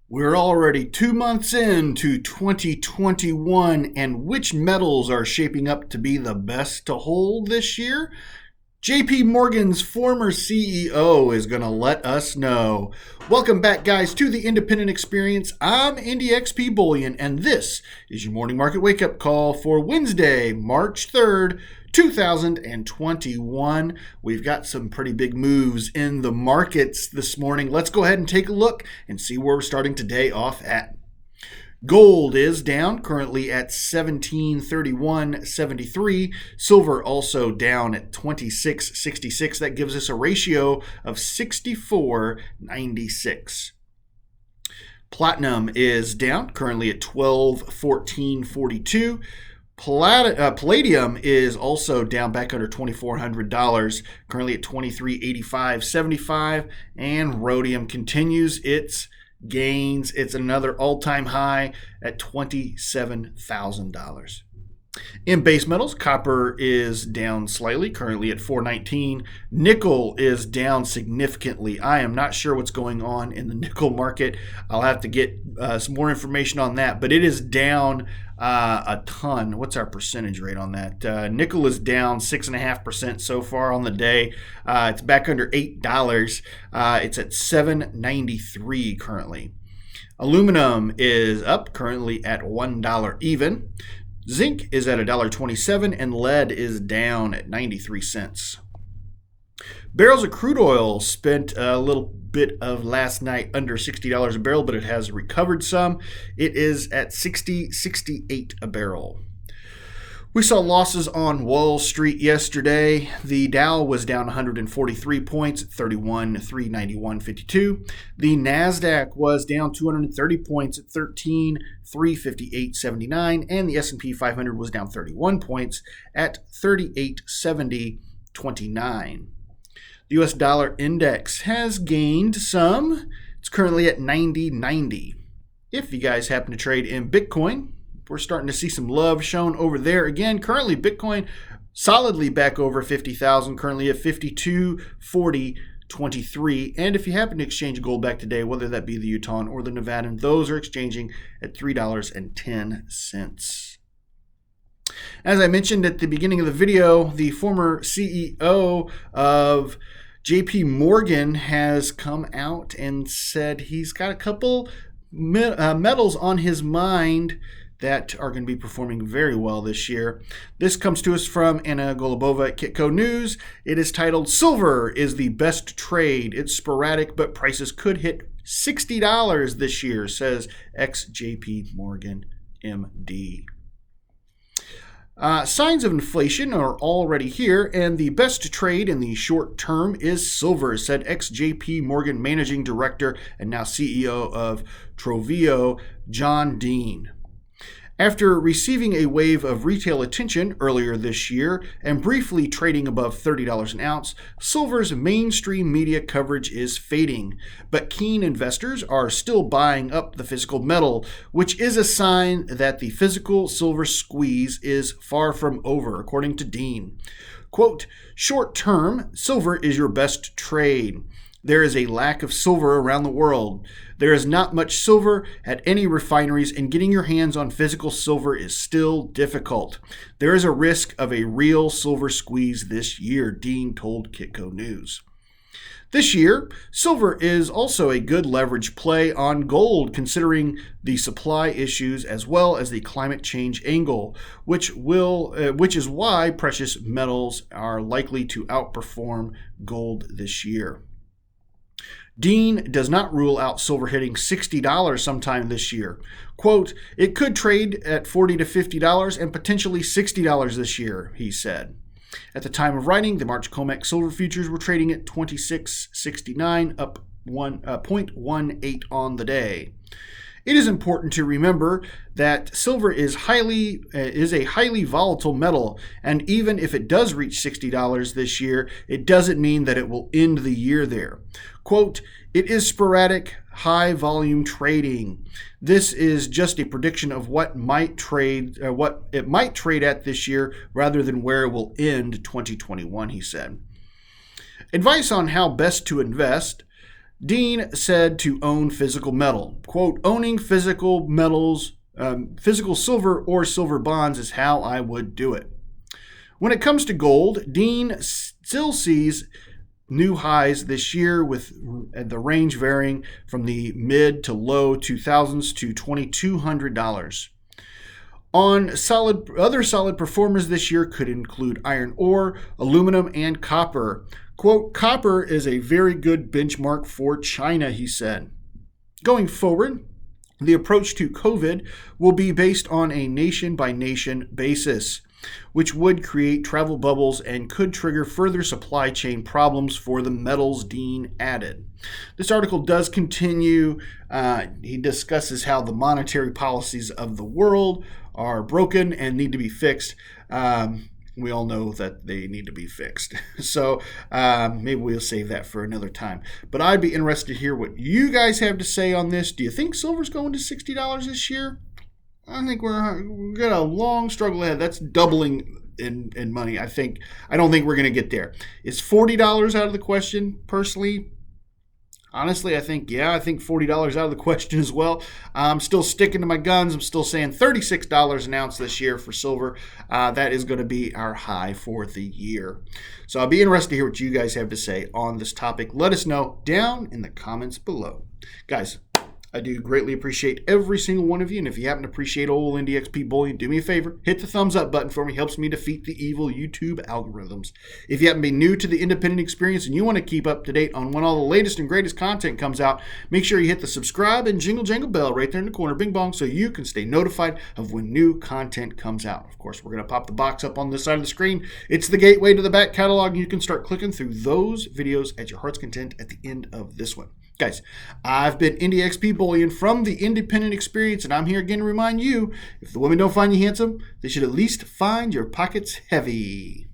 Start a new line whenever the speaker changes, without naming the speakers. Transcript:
We're already 2 months into 2021, and which metals are shaping up to be the best to hold this year? JP Morgan's former CEO is going to let us know. Welcome back, guys, to the Independent Experience. I'm IndyXP Bullion, and this is your morning market wake-up call for Wednesday, March 3rd, 2021. We've got some pretty big moves in the markets this morning. Let's go ahead and take a look and see where we're starting today off at. Gold is down, currently at 1731.73. Silver also down at 26.66. That gives us a ratio of 64.96. Platinum is down, currently at 1214.42. Palladium is also down back under $2,400, currently at $2385.75. And rhodium continues its gains. It's another all-time high at $27,000. In base metals, copper is down slightly, currently at $419. Nickel is down significantly. I am not sure what's going on in the nickel market. I'll have to get some more information on that, but it is down a ton. What's our percentage rate on that? Nickel is down 6.5% so far on the day. It's back under $8. It's at $7.93 currently. Aluminum is up, currently at $1 even. Zinc is at $1.27, and lead is down at 93 cents. Barrels of crude oil spent a little bit of last night under $60 a barrel, but it has recovered some. It is at $60.68 a barrel. We saw losses on Wall Street yesterday. The Dow was down 143 points at 31,391.52. The Nasdaq was down 230 points at 13,358.79, and the S&P 500 was down 31 points at 3870.29. The US dollar index has gained some. It's currently at 90.90. If you guys happen to trade in Bitcoin, we're starting to see some love shown over there. Again, currently Bitcoin solidly back over 50,000, currently at 5240.23. And if you happen to exchange gold back today, whether that be the Utah or the Nevadan, those are exchanging at $3.10. As I mentioned at the beginning of the video, the former CEO of JP Morgan has come out and said he's got a couple metals on his mind that are going to be performing very well this year. This comes to us from Anna Golubova at Kitco News. It is titled, "Silver is the best trade. It's sporadic, but prices could hit $60 this year," says ex-JP Morgan MD. Signs of inflation are already here, and the best trade in the short term is silver, said ex-JP Morgan Managing Director and now CEO of Trovio, John Deane. After receiving a wave of retail attention earlier this year and briefly trading above $30 an ounce, silver's mainstream media coverage is fading. But keen investors are still buying up the physical metal, which is a sign that the physical silver squeeze is far from over, according to Deane. Quote, "Short term, silver is your best trade. There is a lack of silver around the world. There is not much silver at any refineries, and getting your hands on physical silver is still difficult. There is a risk of a real silver squeeze this year," Deane told Kitco News. This year, silver is also a good leverage play on gold, considering the supply issues as well as the climate change angle, which is why precious metals are likely to outperform gold this year. Deane does not rule out silver hitting $60 sometime this year. Quote, "It could trade at $40 to $50 and potentially $60 this year," he said. At the time of writing, the March COMEX silver futures were trading at $26.69, up 0.18 on the day. It is important to remember that silver is a highly volatile metal, and even if it does reach $60 this year, it doesn't mean that it will end the year there. Quote, "It is sporadic, high volume trading. This is just a prediction of what it might trade at this year rather than where it will end 2021, he said. Advice on how best to invest. Deane said to own physical metal. Quote, owning physical metals, physical silver or silver bonds is how I would do it. When it comes to gold, Deane still sees new highs this year, with the range varying from the mid to low 2000s to $2,200. Other solid performers this year could include iron ore, aluminum, and copper. Quote, copper is a very good benchmark for China, he said. Going forward, the approach to COVID will be based on a nation-by-nation basis, which would create travel bubbles and could trigger further supply chain problems for the metals, Deane added. This article does continue. He discusses how the monetary policies of the world are broken and need to be fixed. We all know that they need to be fixed. So maybe we'll save that for another time. But I'd be interested to hear what you guys have to say on this. Do you think silver's going to $60 this year? I think we've got a long struggle ahead. That's doubling in money. I don't think we're going to get there. Is $40 out of the question? Personally, honestly, I think $40 out of the question as well. I'm still sticking to my guns. I'm still saying $36 an ounce this year for silver. That is going to be our high for the year. So I'll be interested to hear what you guys have to say on this topic. Let us know down in the comments below. Guys, I do greatly appreciate every single one of you, and if you happen to appreciate old NDXP bullion, do me a favor, hit the thumbs up button for me. Helps me defeat the evil YouTube algorithms. If you happen to be new to the independent experience and you want to keep up to date on when all the latest and greatest content comes out, make sure you hit the subscribe and jingle jangle bell right there in the corner, bing bong, so you can stay notified of when new content comes out. Of course, we're going to pop the box up on this side of the screen. It's the gateway to the back catalog, and you can start clicking through those videos at your heart's content at the end of this one. Guys, I've been IndieXP Bullion from the Independent Experience, and I'm here again to remind you, if the women don't find you handsome, they should at least find your pockets heavy.